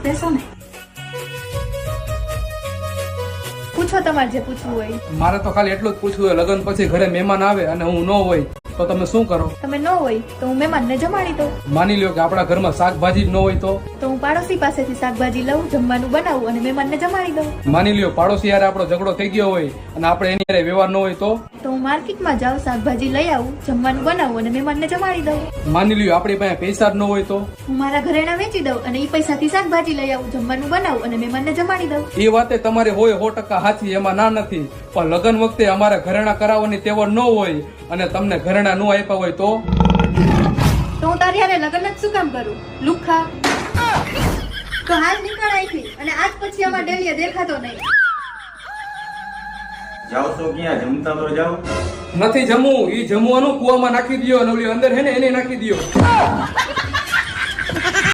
બેસો ને. પૂછો તમારે જે પૂછવું હોય. મારે તો ખાલી એટલું જ પૂછવું હોય, લગ્ન પછી ઘરે મહેમાન આવે અને હું ન હોય તો તમે શું કરો? તમે ન હોય તો હું મહેમાનને જમાડી દઉં. માની લ્યો કે આપણા ઘરમાં શાકભાજી જ ન હોય તો હું પાડોશી પાસેથી શાકભાજી લઉં, જમવાનું બનાવું અને મહેમાનને જમાડી દઉં. માની લ્યો પાડોશી યારે આપણો ઝઘડો થઈ ગયો હોય અને આપણે એની યારે વ્યવહાર ન હોય તો હું માર્કેટમાં જાઉં, શાકભાજી લઈ આવું, જમવાનું બનાવું અને મહેમાનને જમાડી દઉં. માની લ્યો આપણી પાસે પૈસા જ ન હોય તો હું મારા ઘરેણા વેચી દઉં અને એ પૈસાથી શાકભાજી લઈ આવું, જમવાનું બનાવું અને મહેમાનને જમાડી દઉં. એ વાતે તમારે હોય 100% સાચી, એમાં ના નથી. પણ લગ્ન વખતે અમારે ઘરેણા કરાવવાની તેવડ ન હોય અને તમને ઘરેણા ન આપ્યા હોય તો હું તારી હારે લગ્ન જ શું કામ કરું? લુખા તો હાલ નીકળ અહીંથી અને આજ પછી અમાર ડેલીએ દેખાતો નહીં. જાઓ તો ક્યાં જમતા તો જાઓ. નથી જમવું, ઈ જમવાનું કુવામાં નાખી દયો અને ઓલી અંદર હે ને એને નાખી દયો.